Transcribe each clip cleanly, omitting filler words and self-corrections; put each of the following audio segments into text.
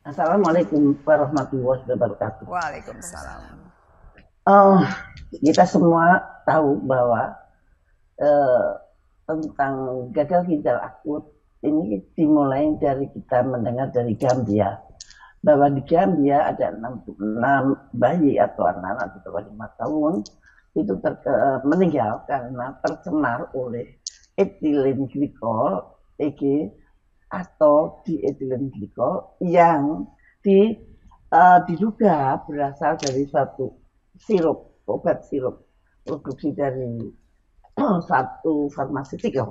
Assalamualaikum warahmatullahi wabarakatuh. Waalaikumsalam. Oh, kita semua tahu bahwa eh, tentang gagal ginjal akut ini dimulai dari kita mendengar dari Gambia bahwa di Gambia ada 66 bayi atau anak-anak di bawah 5 tahun itu meninggal karena tercemar oleh etilen glikol (EG) atau dietilen glikol yang di, diduga berasal dari suatu obat sirup produksi dari satu farmaseutika,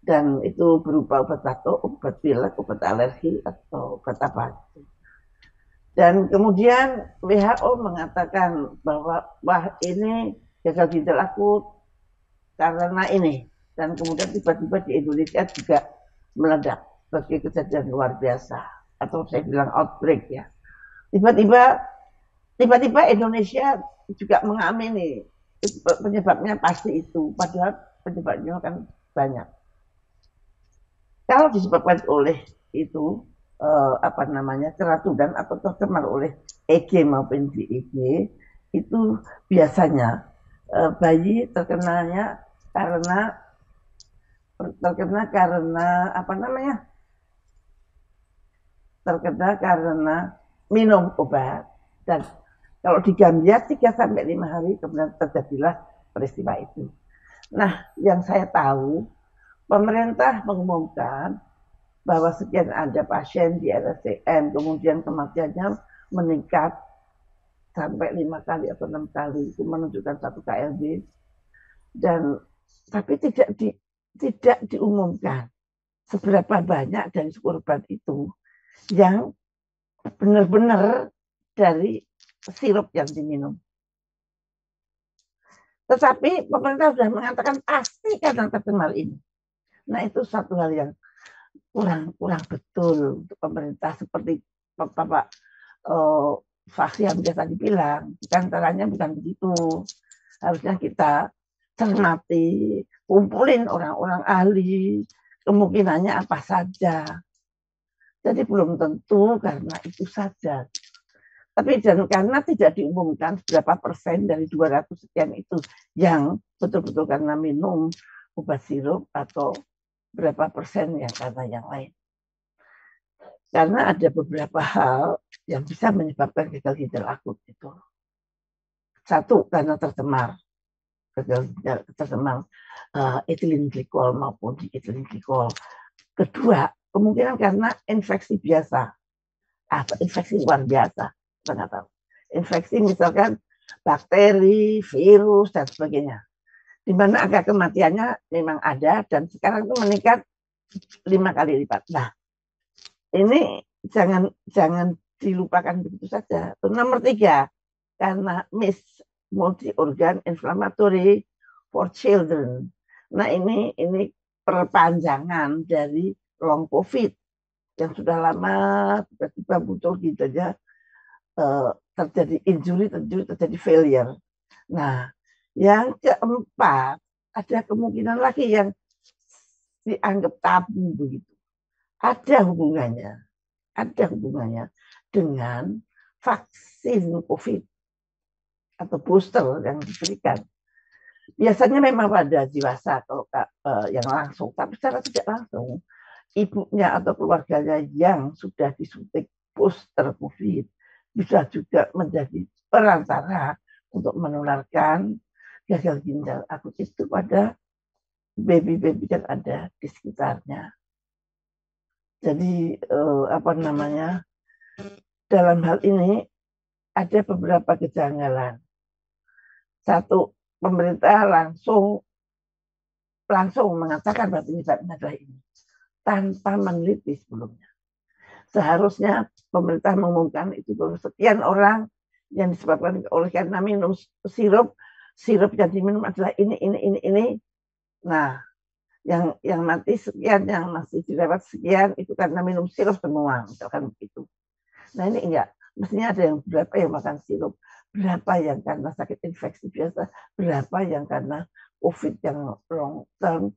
dan itu berupa obat batuk, obat pilek, obat alergi atau obat apa. Dan kemudian WHO mengatakan bahwa wah ini gagal ginjal akut karena ini, dan kemudian tiba-tiba di Indonesia juga meledak sebagai kejadian luar biasa atau saya bilang outbreak ya. Tiba-tiba tiba-tiba Indonesia juga mengamini penyebabnya pasti itu, padahal penyebabnya kan banyak. Kalau disebabkan oleh itu apa namanya keracunan atau tercemar oleh EG maupun DEG, itu biasanya bayi terkena karena apa namanya terkena karena minum obat. Dan kalau di Gambia 3 sampai 5 hari kemudian terjadilah peristiwa itu. Nah, yang saya tahu pemerintah mengumumkan bahwa sekian ada pasien di RSCM, kemudian kematiannya meningkat sampai 5 kali atau 6 kali, itu menunjukkan satu KLB. Dan tapi tidak diumumkan seberapa banyak dari korban itu yang benar-benar dari sirup yang diminum. Tetapi pemerintah sudah mengatakan pasti karena tercemar ini. Nah, itu satu hal yang kurang betul untuk pemerintah, seperti Bapak Faksi yang biasa dibilang. Bukan caranya bukan begitu. Harusnya kita cermati, kumpulin orang-orang ahli, kemungkinannya apa saja. Jadi belum tentu karena itu saja. Tapi dan karena tidak diumumkan berapa persen dari 200 sekian itu yang betul-betul karena minum obat sirup atau berapa persen yang karena yang lain. Karena ada beberapa hal yang bisa menyebabkan gagal ginjal akut itu. Satu, karena tercemar etilen glikol maupun di etilen glikol. Kedua, kemungkinan karena infeksi biasa atau infeksi luar biasa. Saya tahu. Infeksi misalkan bakteri, virus, dan sebagainya. Di mana angka kematiannya memang ada dan sekarang itu meningkat 5 kali lipat. Nah, ini jangan dilupakan begitu saja. Nomor 3, karena multi organ inflammatory for children. Nah, ini perpanjangan dari long COVID yang sudah lama tiba-tiba muncul gitu aja, terjadi injury, terjadi failure. Nah, yang keempat, ada kemungkinan lagi yang dianggap tabu begitu. Ada hubungannya dengan vaksin COVID atau booster yang diberikan. Biasanya memang pada dewasa kalau yang langsung, tapi secara tidak langsung ibunya atau keluarganya yang sudah disuntik booster COVID bisa juga menjadi perantara untuk menularkan gagal ginjal akut itu pada baby-baby yang ada di sekitarnya. Jadi apa namanya, dalam hal ini ada beberapa kejanggalan. Satu, pemerintah langsung mengatakan bahwa penyebabnya adalah ini tanpa meneliti sebelumnya. Seharusnya pemerintah mengumumkan itu bahwa sekian orang yang disebabkan oleh karena minum sirup yang diminum adalah ini. Nah, yang mati sekian, yang masih dirawat sekian, itu karena minum sirup semua, misalkan begitu. Nah, ini enggak. Mestinya ada yang berapa yang makan sirup, berapa yang karena sakit infeksi biasa, berapa yang karena COVID yang long term,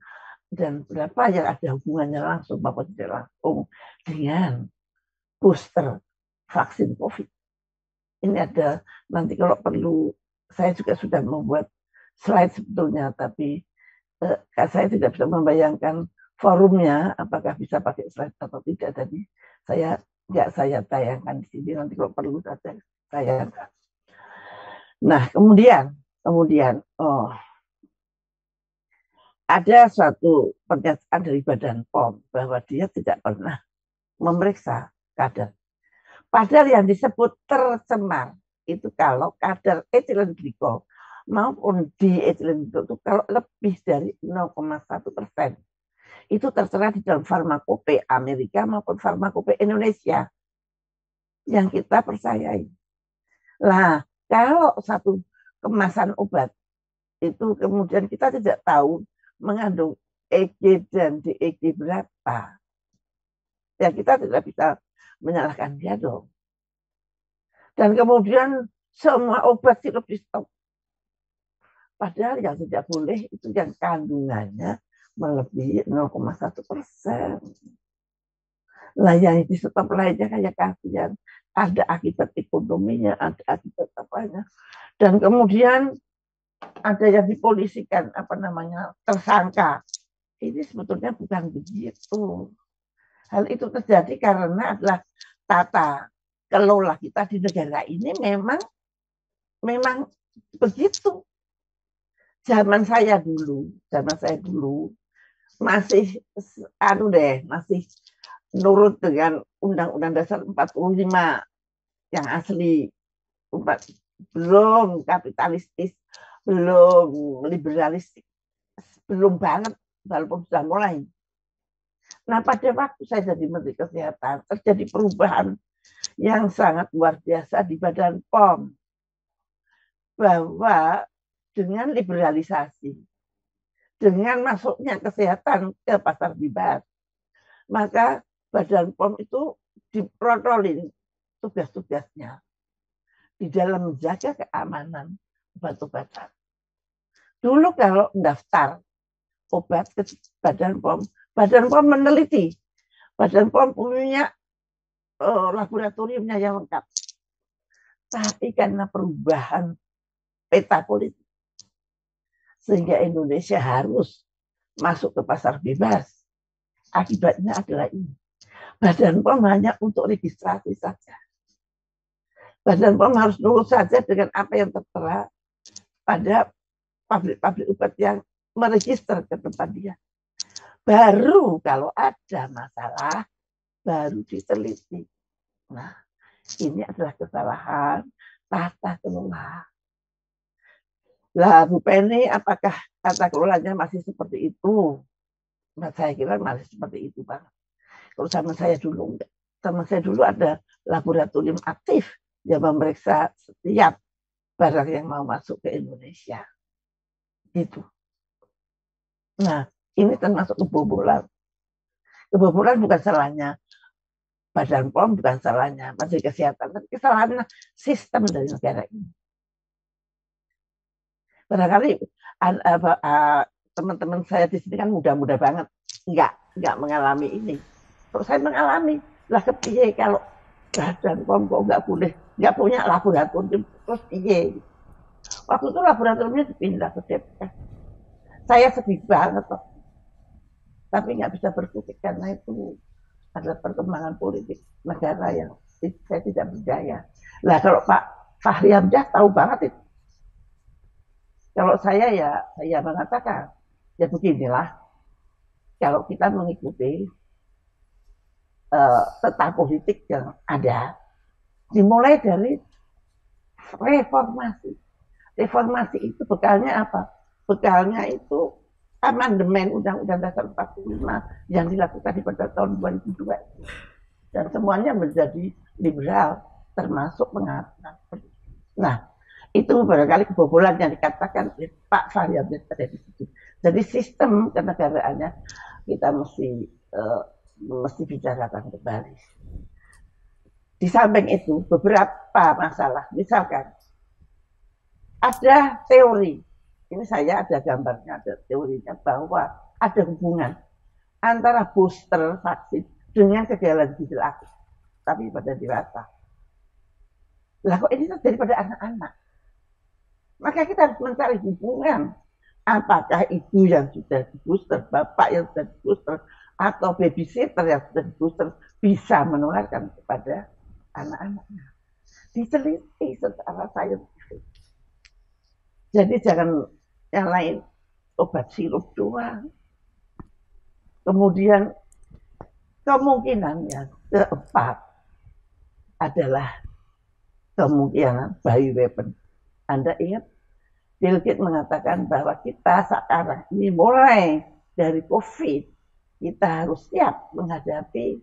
dan berapa yang ada hubungannya langsung maupun tidak langsung dengan booster vaksin COVID. Ini ada nanti kalau perlu, saya juga sudah membuat slide sebetulnya, tapi saya tidak bisa membayangkan forumnya, apakah bisa pakai slide atau tidak. Jadi saya tayangkan di sini, nanti kalau perlu saja saya. Nah, kemudian ada suatu pernyataan dari Badan POM bahwa dia tidak pernah memeriksa kadar. Padahal yang disebut tercemar itu kalau kadar etilen glikol maupun dietilen glikol itu kalau lebih dari 0,1%, itu tertera di dalam farmakope Amerika maupun farmakope Indonesia yang kita percayai. Nah, kalau satu kemasan obat itu kemudian kita tidak tahu mengandung EG dan DEG berapa, ya kita tidak bisa menyalahkan dia dong. Dan kemudian semua obat sirup di stop. Padahal yang tidak boleh itu yang kandungannya melebihi 0,1%. Lah yang di stop lainnya kayak kasihan. Ada akibat ekonominya, ada akibat apanya. Dan kemudian ada yang dipolisikan, tersangka. Ini sebetulnya bukan begitu. Hal itu terjadi karena adalah tata kelola kita di negara ini memang begitu. Zaman saya dulu masih masih nurut dengan Undang-Undang Dasar 45 yang asli, belum kapitalistis, belum liberalistik, belum banget, walaupun sudah mulai. Nah, pada waktu saya jadi Menteri Kesehatan, terjadi perubahan yang sangat luar biasa di Badan POM. Bahwa dengan liberalisasi, dengan masuknya kesehatan ke pasar bebas, maka Badan POM itu diprotolin tugas-tugasnya di dalam menjaga keamanan obat-obatan. Dulu kalau mendaftar obat ke Badan POM meneliti. Badan POM punya laboratoriumnya yang lengkap. Tapi karena perubahan peta politik, sehingga Indonesia harus masuk ke pasar bebas. Akibatnya adalah ini. Badan POM hanya untuk registrasi saja. Badan POM harus nurut saja dengan apa yang tertera pada pabrik-pabrik obat yang meregister ke tempat dia. Baru kalau ada masalah, baru diteliti. Nah, ini adalah kesalahan tata kelola. Lah, Bu Penny, apakah tata kelolanya masih seperti itu? Nah, saya kira masih seperti itu, Bang. Kalau zaman saya dulu enggak. Zaman saya dulu ada laboratorium aktif yang memeriksa setiap barang yang mau masuk ke Indonesia. Gitu. Nah, ini termasuk kebobolan. Kebobolan bukan salahnya Badan POM, bukan salahnya Menteri Kesehatan, tapi kesalahan sistem dari negara ini. Barangkali teman-teman saya di sini kan muda-muda banget, nggak mengalami ini. Kalau saya mengalami, lah kepiye kalau Badan POM kok nggak punya laboratorium, terus piye? Waktu itu laboratoriumnya dipindah ke Depok. Saya sedih banget, tapi nggak bisa berkutik karena itu adalah perkembangan politik negara yang saya tidak berdaya. Lah kalau Pak Fahri Hamzah tahu banget itu. Kalau saya mengatakan, ya beginilah, kalau kita mengikuti peta politik yang ada, dimulai dari reformasi. Reformasi itu bekalnya apa? Bekalnya itu amandemen Undang-Undang Dasar 45 yang dilakukan pada tahun 2002. Dan semuanya menjadi liberal, termasuk pengaturan. Nah, itu barangkali kebobolan yang dikatakan oleh Pak Fahri Hamzah pada di situ. Jadi sistem kenegaraannya kita mesti bicarakan kembali. Di samping itu beberapa masalah, misalkan ada teori, ini saya ada gambarnya, ada teorinya bahwa ada hubungan antara booster vaksin dengan kegagalan ginjal akut. tapi pada dewasa. Lah kok ini terjadi pada anak-anak? Maka kita harus mencari hubungan. Apakah ibu yang sudah di booster, bapak yang sudah di booster, atau babysitter yang sudah di booster bisa menularkan kepada anak-anaknya. Diteliti secara saintifik. Jadi jangan yang lain obat sirup doang. Kemudian kemungkinan yang keempat adalah kemungkinan bioweapon. Anda ingat Bill Gates mengatakan bahwa kita sekarang ini mulai dari COVID, kita harus siap menghadapi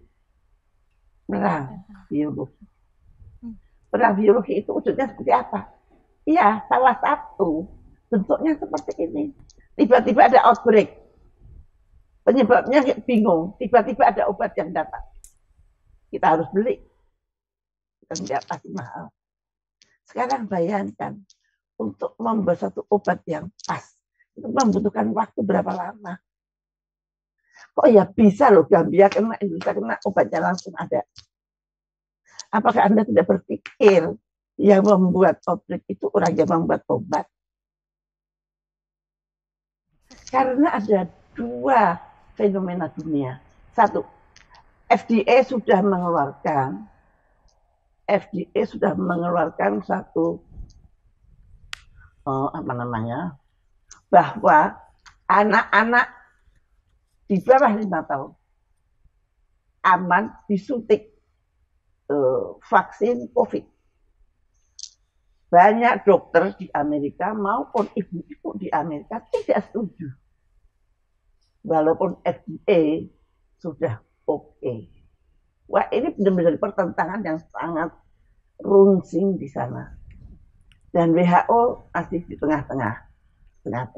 perang biologi. Perang biologi itu wujudnya seperti apa? Iya, salah satu bentuknya seperti ini. Tiba-tiba ada outbreak. Penyebabnya bingung. Tiba-tiba ada obat yang datang. Kita harus beli. Dan tidak pasti mahal. Sekarang bayangkan, untuk membuat satu obat yang pas, itu membutuhkan waktu berapa lama. Kok ya bisa loh Gambia kena, Indonesia kena, obatnya langsung ada. Apakah Anda tidak berpikir yang membuat outbreak itu orang yang membuat obat? Karena ada dua fenomena dunia. Satu, FDA sudah mengeluarkan satu bahwa anak-anak di bawah 5 tahun aman disuntik vaksin COVID. Banyak dokter di Amerika maupun ibu-ibu di Amerika tidak setuju. Walaupun FDA sudah oke. Wah, ini benar-benar pertentangan yang sangat runsing di sana. Dan WHO masih di tengah-tengah. Nah,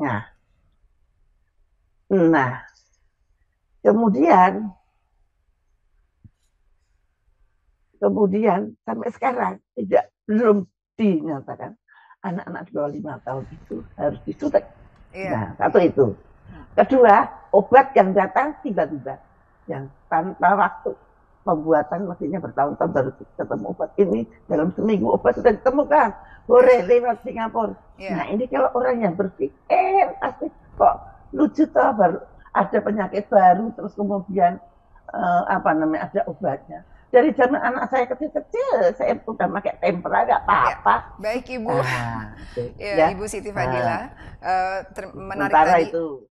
kemudian sampai sekarang belum dinyatakan anak-anak di bawah 5 tahun itu harus disuntik. Nah, satu itu. Kedua, obat yang datang tiba-tiba, yang tanpa waktu pembuatan, mestinya bertahun-tahun baru ketemu obat ini. Dalam seminggu obat sudah ditemukan, boleh lewat Singapura. Nah, ini kalau orang yang berpikir pasti kok lucu toh, baru ada penyakit baru terus kemudian ada obatnya. Dari zaman anak saya kecil-kecil, saya sudah pakai tempera, nggak apa-apa. Baik Ibu, ya. Ibu Siti Fadila, menarik Sementara tadi. Itu.